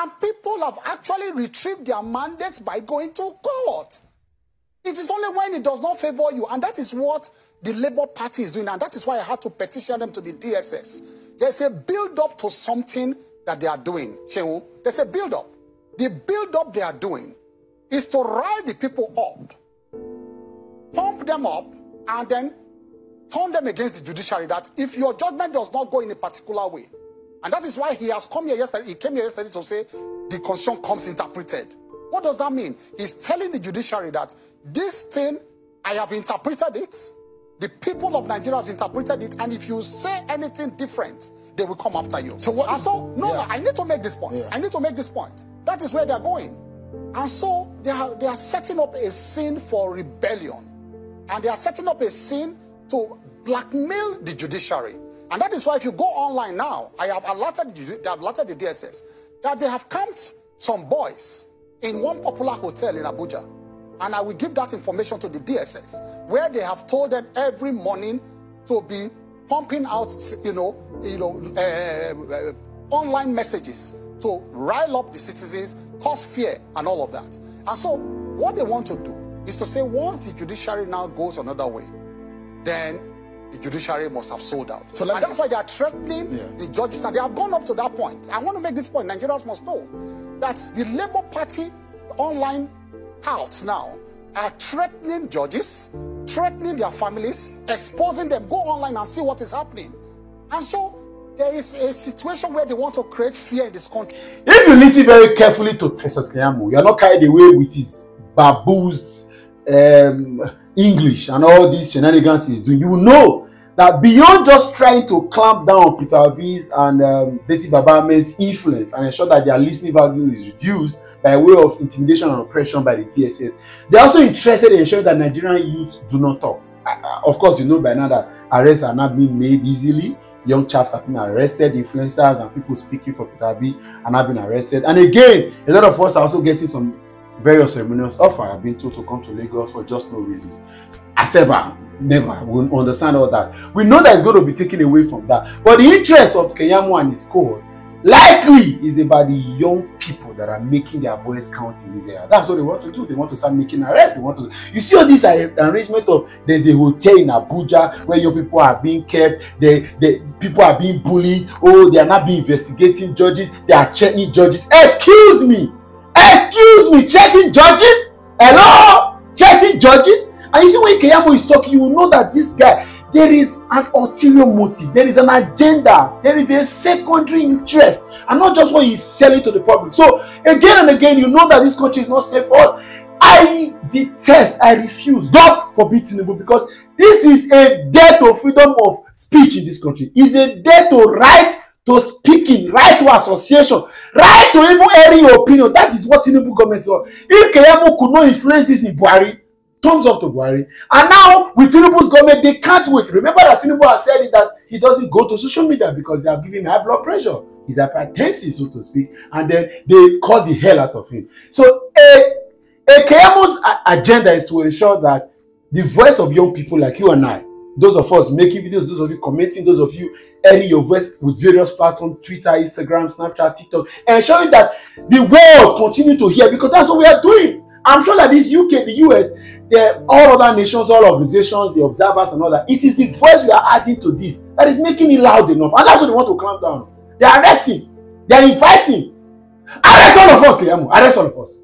And people have actually retrieved their mandates by going to court. It is only when it does not favor you. And that is what the Labour Party is doing. And that is why I had to petition them to the DSS. There's a build-up to something that they are doing. Shehu, there's a build-up. The build-up they are doing is to rile the people up, pump them up, and then turn them against the judiciary, that if your judgment does not go in a particular way. And that is why he has come here yesterday. He came here yesterday to say the constitution comes interpreted. What does that mean? He's telling the judiciary that this thing, I have interpreted it. The people of Nigeria have interpreted it. And if you say anything different, they will come after you. So what? I need to make this point. Yeah. I need to make this point. That is where they're going. And so they are setting up a scene for rebellion. And they are setting up a scene to blackmail the judiciary. And that is why if you go online now, I have alerted the DSS that they have camped some boys in one popular hotel in Abuja. And I will give that information to the DSS, where they have told them every morning to be pumping out, online messages to rile up the citizens, cause fear, and all of that. And so what they want to do is to say once the judiciary now goes another way, then the judiciary must have sold out. So and that's why they are threatening the judges. And they have gone up to that point. I want to make this point. Nigerians must know that the Labour Party online touts now are threatening judges, threatening their families, exposing them. Go online and see what is happening. And so there is a situation where they want to create fear in this country. If you listen very carefully to Festus Keyamo, you are not carried away with his baboosed English and all these shenanigans he's doing. You will know that beyond just trying to clamp down on Peter Obi's and Dirty Babame's influence and ensure that their listening value is reduced by way of intimidation and oppression by the DSS, they're also interested in ensuring that Nigerian youth do not talk. Of course, you know by now that arrests are not being made easily. Young chaps have been arrested, influencers and people speaking for Peter Obi are not being arrested. And again, a lot of us are also getting some various ceremonious offer. I've been told to come to Lagos for just no reason. As ever, never. We'll understand all that. We know that it's going to be taken away from that. But the interest of Keyamo and his cohort likely is about the young people that are making their voice count in this area. That's what they want to do. They want to start making arrests. They want to. You see all this arrangement of there's a hotel in Abuja where young people are being kept. People are being bullied. Oh, they are not being investigating judges. They are checking judges. Excuse me, checking judges. Hello, checking judges. And you see when Keyamo is talking, you will know that this guy, there is an ulterior motive, there is an agenda, there is a secondary interest, and not just what he's selling to the public. So again and again, you know that this country is not safe for us. I detest, I refuse, God forbid Tinubu, because this is a death to freedom of speech in this country. It's a death to right to speaking, right to association, right to even airing your opinion. That is what Tinubu government is. If Keyamo could not influence this in Buhari, thumbs up to Buhari. And now with Tinubu's government, they can't wait. Remember that Tinubu has said it, that he doesn't go to social media because they are giving him high blood pressure. He's hypertensive, so to speak, and then they cause the hell out of him. So Keyamo's agenda is to ensure that the voice of young people like you and I, those of us making videos, those of you commenting, those of you airing your voice with various platforms, Twitter, Instagram, Snapchat, TikTok, ensuring that the world continue to hear, because that's what we are doing. I'm sure that this UK, the US, all other nations, all organizations, the observers and all that, it is the voice we are adding to this that is making it loud enough. And that's what they want to clamp down. They are arresting. They are inviting. Arrest all of us, Keyamo. Arrest all of us.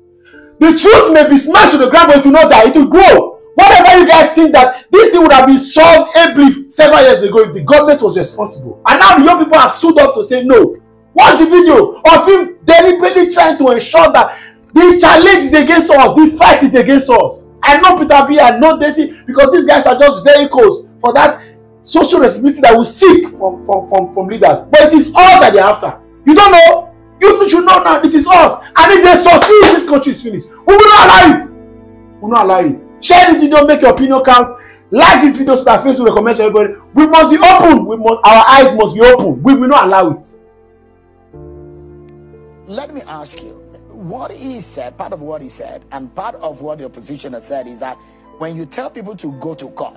The truth may be smashed to the ground, but it will not die. It will grow. Whatever you guys think that this thing would have been solved ably several years ago if the government was responsible. And now the young people have stood up to say no. Watch the video of him deliberately trying to ensure that the challenge is against us, the fight is against us. I know Peter Obi, I know Dirty, because these guys are just vehicles for that social responsibility that we seek from leaders. But it is us that they're after. You don't know? You should know now. It is us. And if they succeed, this country is finished. We will not allow it. We will not allow it. Share this video, make your opinion count. Like this video so that Facebook recommends to everybody. We must be open. Our eyes must be open. We will not allow it. Let me ask you. What he said, part of what he said, and part of what the opposition has said is that when you tell people to go to court,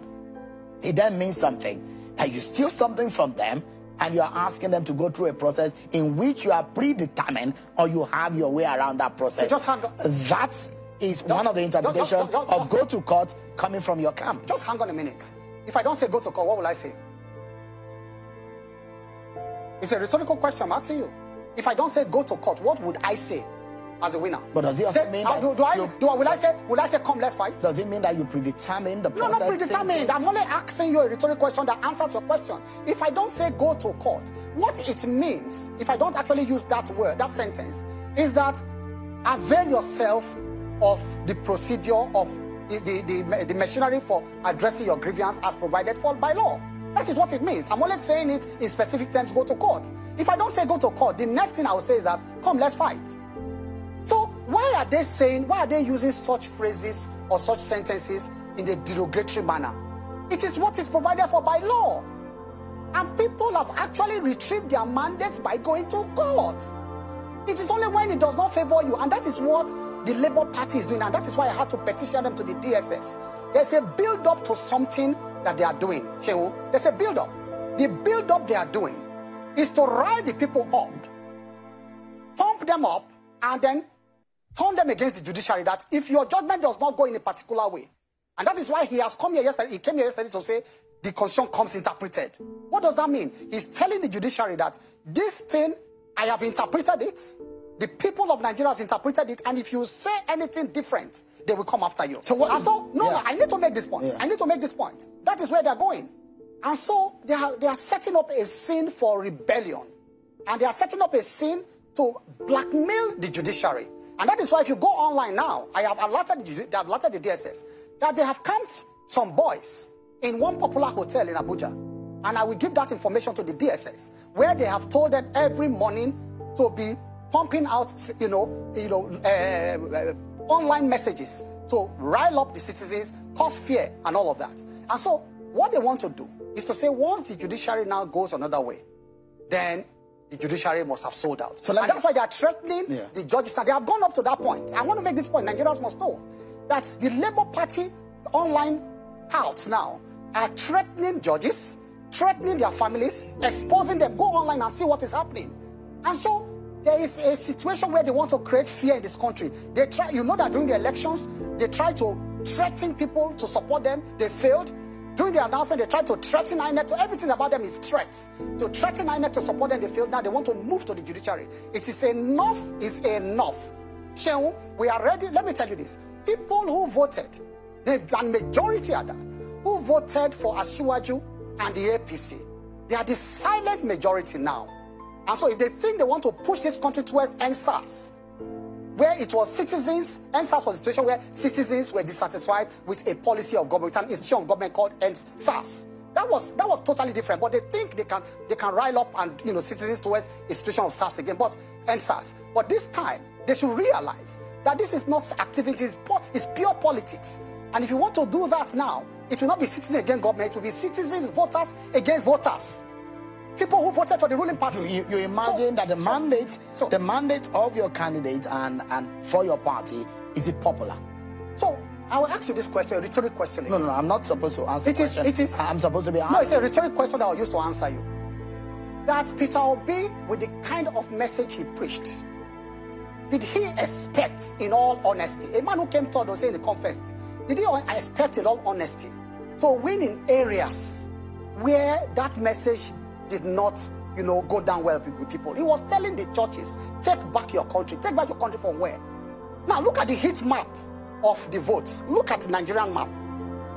it then means something, that you steal something from them, and you are asking them to go through a process in which you are predetermined or you have your way around that process. So just hang on. That is one of the interpretations of go to court coming from your camp. Just hang on a minute. If I don't say go to court, what will I say? It's a rhetorical question I'm asking you. If I don't say go to court, what would I say as a winner? But does it also mean that will I say come, let's fight? Does it mean that you predetermine the process? No, not predetermined. I'm only asking you a rhetorical question that answers your question. If I don't say go to court, what it means, if I don't actually use that word, that sentence, is that avail yourself of the procedure of the machinery for addressing your grievance as provided for by law. That is what it means. I'm only saying it in specific terms, go to court. If I don't say go to court, the next thing I will say is that, come, let's fight. So why are they using such phrases or such sentences in a derogatory manner? It is what is provided for by law. And people have actually retrieved their mandates by going to court. It is only when it does not favor you, and that is what the Labour Party is doing, and that is why I had to petition them to the DSS. There's a build-up to something that they are doing. There's a build-up. The build-up they are doing is to rile the people up, pump them up, and then turn them against the judiciary, that if your judgment does not go in a particular way, and that is why he came here yesterday to say the constitution comes interpreted. What does that mean? He's telling the judiciary that this thing, I have interpreted it, the people of Nigeria have interpreted it, and if you say anything different, they will come after you. So what? I need to make this point. I need to make this point. That is where they're going. And so they are setting up a scene for rebellion, and they are setting up a scene to blackmail the judiciary. And that is why if you go online now, I have alerted the DSS that they have camped some boys in one popular hotel in Abuja. And I will give that information to the DSS, where they have told them every morning to be pumping out, online messages to rile up the citizens, cause fear, and all of that. And so what they want to do is to say once the judiciary now goes another way, then the judiciary must have sold out. So that's why they are threatening the judges. And they have gone up to that point. I want to make this point. Nigerians must know that the Labour Party online touts now are threatening judges, threatening their families, exposing them. Go online and see what is happening. And so there is a situation where they want to create fear in this country. They try, that during the elections, they try to threaten people to support them. They failed. During the announcement, they tried to threaten INEC. Everything about them is threats. To threaten INEC to support them, they failed. Now they want to move to the judiciary. It is enough is enough. Shehu, we are ready. Let me tell you this. People who voted, the majority are that, who voted for Asiwaju and the APC, they are the silent majority now. And so if they think they want to push this country towards NSAS, where it was citizens, NSAS was a situation where citizens were dissatisfied with a policy of government, an institution of government called NSAS. That was totally different. But they think they can rile up and citizens towards a situation of SARS again, but NSAS. But this time they should realize that this is not activities, it's pure politics. And if you want to do that now, it will not be citizens against government, it will be citizens, voters against voters. People who voted for the ruling party. You imagine that the mandate of your candidate and for your party, is it popular? So I will ask you this question, a rhetoric question. No, I'm not supposed to answer it. I'm supposed to be answering. No, it's a rhetoric question that I'll use to answer you. That Peter Obi, with the kind of message he preached, did he expect, in all honesty, a man who came third was saying the confessed, did he expect, in all honesty, to win in areas where that message did not, go down well with people? He was telling the churches, take back your country. Take back your country from where? Now look at the heat map of the votes. Look at the Nigerian map.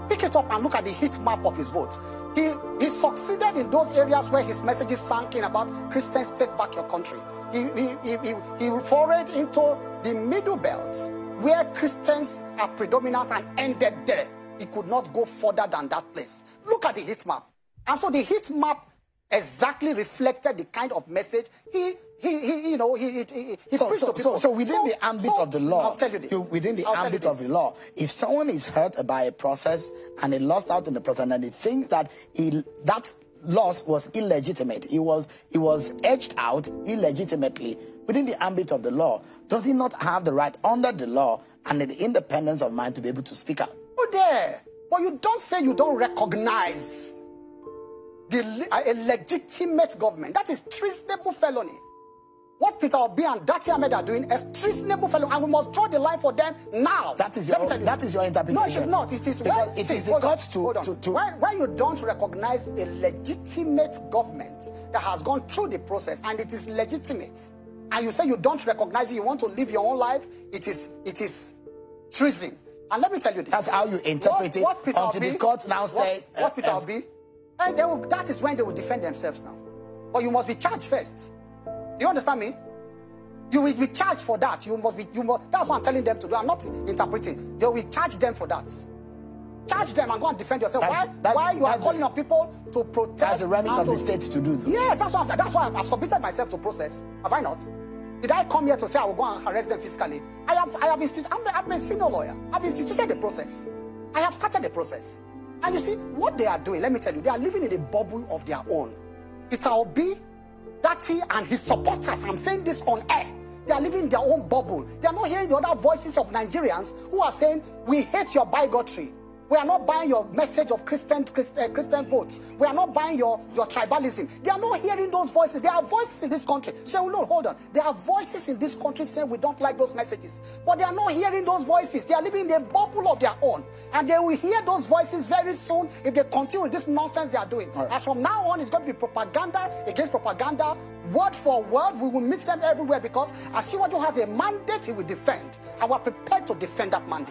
Pick it up and look at the heat map of his votes. He succeeded in those areas where his messages sank in about Christians, take back your country. He forayed into the middle belt where Christians are predominant and ended there. He could not go further than that place. Look at the heat map. And so the heat map exactly reflected the kind of message he preached to people. So within the ambit of the law, I'll tell you this. Within the ambit of the law, if someone is hurt by a process and he lost out in the process and he thinks that that loss was illegitimate, he was edged out illegitimately within the ambit of the law, does he not have the right under the law and the independence of mind to be able to speak out? Oh, there. But you don't say you don't recognize a legitimate government. That is treasonable felony. What Peter Obi and Dati Ahmed are doing is treasonable felony, and we must draw the line for them now. That is your interpretation. No, it is not. It is because it is the courts to when you don't recognize a legitimate government that has gone through the process and it is legitimate, and you say you don't recognize it, you want to live your own life, it is treason. And let me tell you this. That's how you interpret it until the court now say... What Peter Obi? That is when they will defend themselves now. But you must be charged first. Do you understand me? You will be charged for that. That's what I'm telling them to do. I'm not interpreting. They will charge them for that. Charge them and go and defend yourself. Why you are calling on people to protest? That's the remit of the states to do. Yes, that's what I'm saying. That's why I've submitted myself to process. Have I not? Did I come here to say I will go and arrest them physically? I'm a senior lawyer. I've instituted the process. I have started the process. And you see, what they are doing, let me tell you, they are living in a bubble of their own. Peter Obi, Dati, and his supporters, I'm saying this on air, they are living in their own bubble. They are not hearing the other voices of Nigerians who are saying, we hate your bigotry. We are not buying your message of Christian votes. We are not buying your tribalism. They are not hearing those voices. There are voices in this country. Say, oh, no, hold on. There are voices in this country saying we don't like those messages. But they are not hearing those voices. They are living in a bubble of their own. And they will hear those voices very soon if they continue with this nonsense they are doing. Right. As from now on, it's going to be propaganda against propaganda. Word for word, we will meet them everywhere because Asiwaju has a mandate he will defend. And we're prepared to defend that mandate.